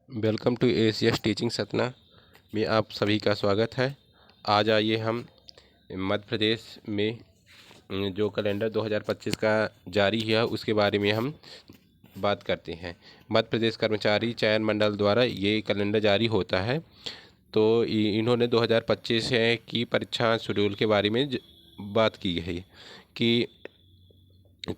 Welcome to ACS teaching Satna में आप सभी का स्वागत है। आज आइए हम मध्य प्रदेश में जो कैलेंडर 2025 का जारी है उसके बारे में हम बात करते हैं। मध्य प्रदेश कर्मचारी चयन मंडल द्वारा ये कैलेंडर जारी होता है। तो इन्होंने 2025 की परीक्षा शेड्यूल के बारे में बात की है कि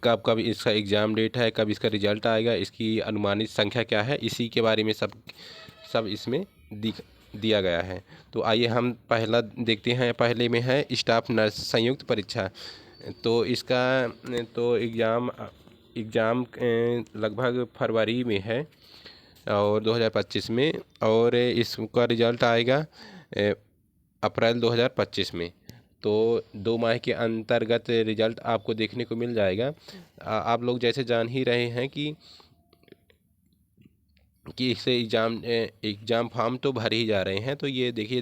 कब कब इसका एग्ज़ाम डेट है, कब इसका रिजल्ट आएगा, इसकी अनुमानित संख्या क्या है, इसी के बारे में सब इसमें दिया गया है। तो आइए हम पहला देखते हैं। पहले में है स्टाफ नर्स संयुक्त परीक्षा। तो इसका तो एग्ज़ाम लगभग फरवरी में है और 2025 में, और इसका रिजल्ट आएगा अप्रैल 2025 में। तो 2 माह के अंतर्गत रिजल्ट आपको देखने को मिल जाएगा। आप लोग जैसे जान ही रहे हैं कि इससे एग्ज़ाम फॉर्म तो भर ही जा रहे हैं। तो ये देखिए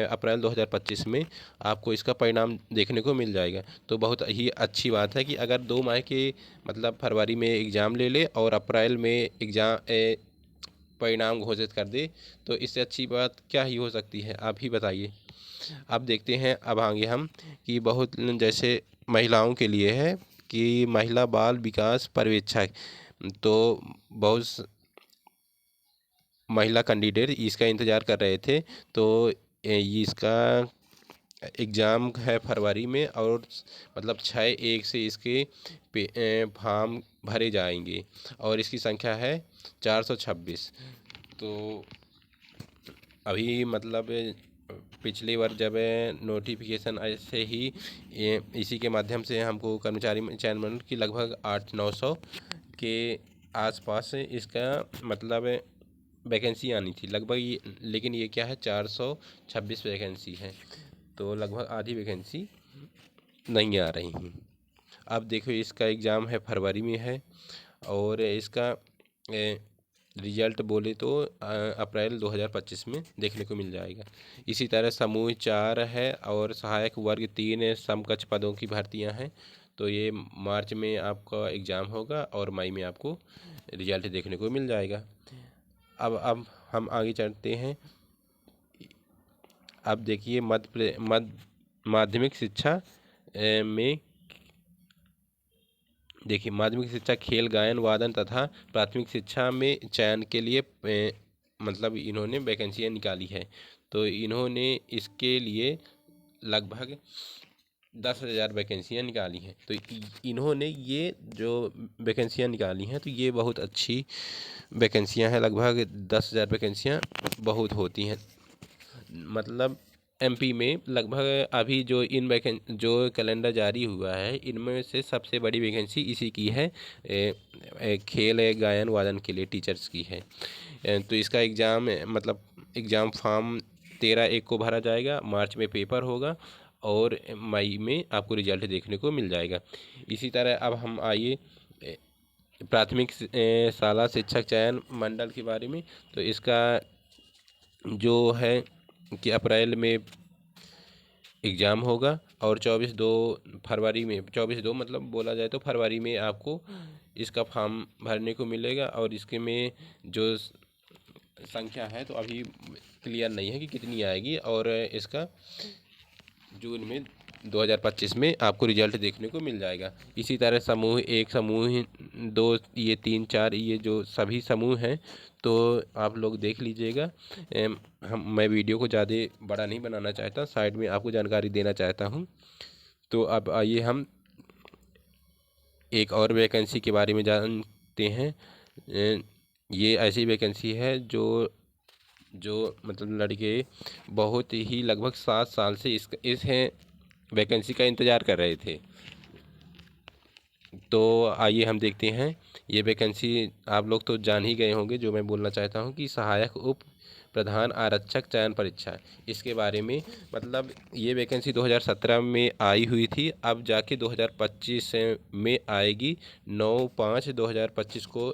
अप्रैल 2025 में आपको इसका परिणाम देखने को मिल जाएगा। तो बहुत ही अच्छी बात है कि अगर 2 माह के मतलब फरवरी में एग्ज़ाम ले ले और अप्रैल में एग्ज़ाम परिणाम घोषित कर दे, तो इससे अच्छी बात क्या ही हो सकती है, आप ही बताइए। अब देखते हैं अब आगे हम कि बहुत जैसे महिलाओं के लिए है कि महिला बाल विकास पर्यवेक्षक। तो बहुत महिला कैंडिडेट इसका इंतज़ार कर रहे थे। तो इसका एग्ज़ाम है फरवरी में और मतलब 6/1 से इसके फॉर्म भरे जाएंगे और इसकी संख्या है 426। तो अभी मतलब पिछली बार जब नोटिफिकेशन ऐसे ही इसी के माध्यम से हमको कर्मचारी चयन मंडल की लगभग 800-900 के आसपास इसका मतलब वैकेंसी आनी थी लगभग लेकिन ये क्या है 426 वैकेंसी है। तो लगभग आधी वैकेंसी नहीं आ रही हैं। अब देखो इसका एग्ज़ाम है फरवरी में है और इसका रिजल्ट बोले तो अप्रैल 2025 में देखने को मिल जाएगा। इसी तरह समूह 4 है और सहायक वर्ग 3 समकक्ष पदों की भर्तियां हैं। तो ये मार्च में आपका एग्ज़ाम होगा और मई में आपको रिजल्ट देखने को मिल जाएगा। अब हम आगे चलते हैं। अब देखिए माध्यमिक शिक्षा में देखिए माध्यमिक शिक्षा खेल गायन वादन तथा प्राथमिक शिक्षा में चयन के लिए मतलब इन्होंने वैकेंसियाँ निकाली है। तो इन्होंने इसके लिए लगभग 10,000 वैकेंसियाँ निकाली हैं। तो इन्होंने ये जो वैकेंसियाँ निकाली हैं तो ये बहुत अच्छी वैकेंसियाँ हैं। लगभग 10,000 वैकेंसियाँ बहुत होती हैं। मतलब एमपी में लगभग अभी जो कैलेंडर जारी हुआ है इनमें से सबसे बड़ी वैकेंसी इसी की है। खेल गायन वादन के लिए टीचर्स की है। तो इसका एग्ज़ाम मतलब एग्ज़ाम फॉर्म 13/1 को भरा जाएगा, मार्च में पेपर होगा और मई में आपको रिजल्ट देखने को मिल जाएगा। इसी तरह अब हम आइए प्राथमिक शाला शिक्षक चयन मंडल के बारे में। तो इसका जो है कि अप्रैल में एग्ज़ाम होगा और 24/2 फरवरी में 24/2 मतलब बोला जाए तो फरवरी में आपको इसका फॉर्म भरने को मिलेगा। और इसके में जो संख्या है तो अभी क्लियर नहीं है कि कितनी आएगी और इसका जून में 2025 में आपको रिजल्ट देखने को मिल जाएगा। इसी तरह समूह 1 समूह 2 ये 3 4 ये जो सभी समूह हैं तो आप लोग देख लीजिएगा। मैं वीडियो को ज़्यादा बड़ा नहीं बनाना चाहता, साइड में आपको जानकारी देना चाहता हूँ। तो अब आइए हम एक और वैकेंसी के बारे में जानते हैं। ये ऐसी वैकेंसी है जो मतलब लड़के बहुत ही लगभग 7 साल से इस वैकेंसी का इंतज़ार कर रहे थे। तो आइए हम देखते हैं ये वैकेंसी। आप लोग तो जान ही गए होंगे जो मैं बोलना चाहता हूँ कि सहायक उप प्रधान आरक्षक चयन परीक्षा, इसके बारे में मतलब ये वैकेंसी 2017 में आई हुई थी, अब जाके 2025 में आएगी। 9/5/2025 को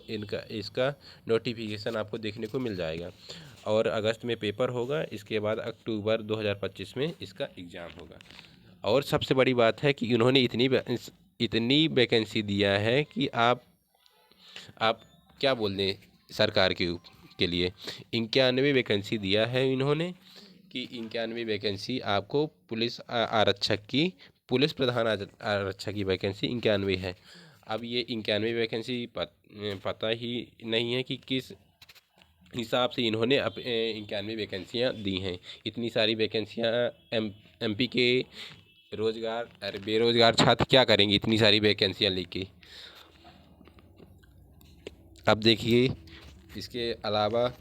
इसका नोटिफिकेशन आपको देखने को मिल जाएगा और अगस्त में पेपर होगा। इसके बाद अक्टूबर 2025 में इसका एग्ज़ाम होगा। और सबसे बड़ी बात है कि उन्होंने इतनी वैकेंसी दिया है कि आप क्या बोल दें सरकार के के लिए 91 वैकेंसी दिया है इन्होंने कि 91 वैकेंसी आपको पुलिस आरक्षक की, पुलिस प्रधान आरक्षक की वैकेंसी 91 है। अब ये 91 वैकेंसी पता ही नहीं है कि किस हिसाब से इन्होंने 91 वैकेंसियाँ दी हैं। इतनी सारी वैकेंसियाँ MP के बेरोजगार छात्र क्या करेंगे इतनी सारी वैकेंसियाँ लेके। अब देखिए इसके अलावा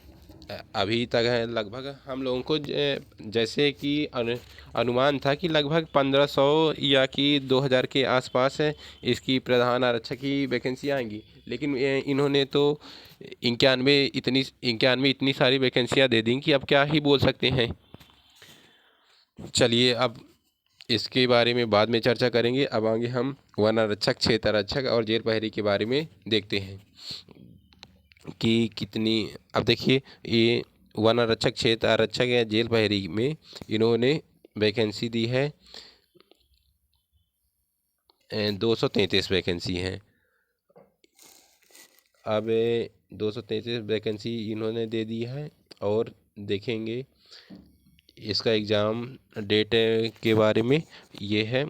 अभी तक है लगभग हम लोगों को जैसे कि अनुमान था कि लगभग 1500 या कि 2000 के आसपास है इसकी प्रधान आरक्षक की वैकेंसी आएंगी, लेकिन इन्होंने तो 91 इतनी सारी वैकेंसियां दे दी कि अब क्या ही बोल सकते हैं। चलिए अब इसके बारे में बाद में चर्चा करेंगे। अब आगे हम वन आरक्षक, क्षेत्र आरक्षक और जेल प्रहरी के बारे में देखते हैं कि कितनी। अब देखिए ये वन आरक्षक, क्षेत्र आरक्षक या जेल प्रहरी में इन्होंने वैकेंसी दी है 233 वैकेंसी हैं। अब 233 वैकेंसी इन्होंने दे दी है और देखेंगे इसका एग्ज़ाम डेट के बारे में। ये है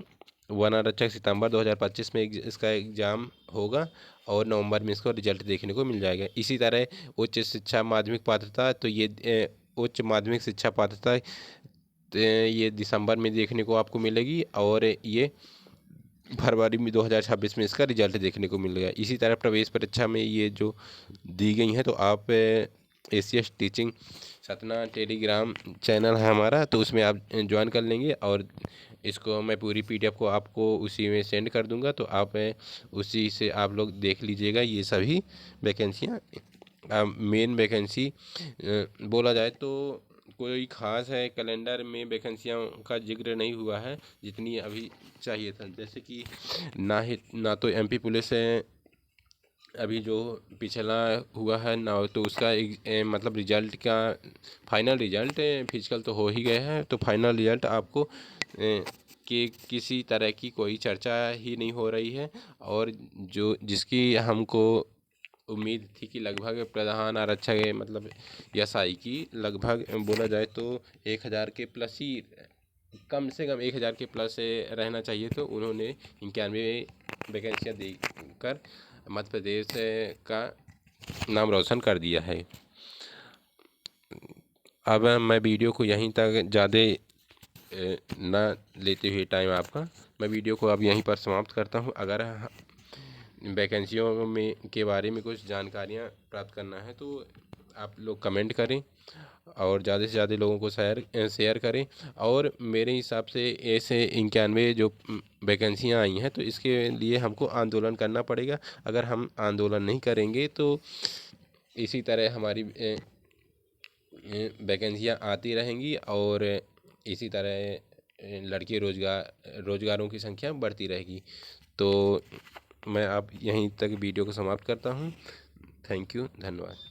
वन आरक्षक सितंबर 2025 में इसका एग्ज़ाम होगा और नवंबर में इसको रिजल्ट देखने को मिल जाएगा। इसी तरह उच्च शिक्षा माध्यमिक पात्रता, तो ये उच्च माध्यमिक शिक्षा पात्रता ये दिसंबर में देखने को आपको मिलेगी और ये फरवरी में 2026 में इसका रिजल्ट देखने को मिलेगा। इसी तरह प्रवेश परीक्षा में ये जो दी गई हैं, तो आप ACS teaching Satna Telegram channel है हमारा, तो उसमें आप ज्वाइन कर लेंगे और इसको मैं पूरी PDF को आपको उसी में सेंड कर दूंगा, तो आप उसी से आप लोग देख लीजिएगा। ये सभी वैकेंसियाँ मेन वैकेंसी बोला जाए तो कोई ख़ास है कैलेंडर में वैकेंसियों का जिक्र नहीं हुआ है जितनी अभी चाहिए था। जैसे कि ना तो MP पुलिस है अभी जो पिछला हुआ है ना, तो उसका मतलब रिजल्ट का फाइनल रिजल्ट फिजिकल तो हो ही गया है, तो फाइनल रिजल्ट आपको कि किसी तरह की कोई चर्चा ही नहीं हो रही है। और जो जिसकी हमको उम्मीद थी कि लगभग प्रधान आरक्षक मतलब SI की लगभग बोला जाए तो 1000 के प्लस ही, कम से कम 1000 के प्लस रहना चाहिए, तो उन्होंने 91 वैकेंसियाँ देकर मध्य प्रदेश का नाम रोशन कर दिया है। अब मैं वीडियो को यहीं तक ज़्यादा ना लेते हुए टाइम आपका, मैं वीडियो को अब यहीं पर समाप्त करता हूं। अगर वैकेंसियों में के बारे में कुछ जानकारियां प्राप्त करना है तो आप लोग कमेंट करें और ज़्यादा से ज़्यादा लोगों को शेयर करें। और मेरे हिसाब से ऐसे 91 जो वैकेंसियां आई हैं, तो इसके लिए हमको आंदोलन करना पड़ेगा। अगर हम आंदोलन नहीं करेंगे तो इसी तरह हमारी वैकेंसियां आती रहेंगी और इसी तरह लड़के रोज़गारों की संख्या बढ़ती रहेगी। तो मैं अब यहीं तक वीडियो को समाप्त करता हूँ। थैंक यू, धन्यवाद।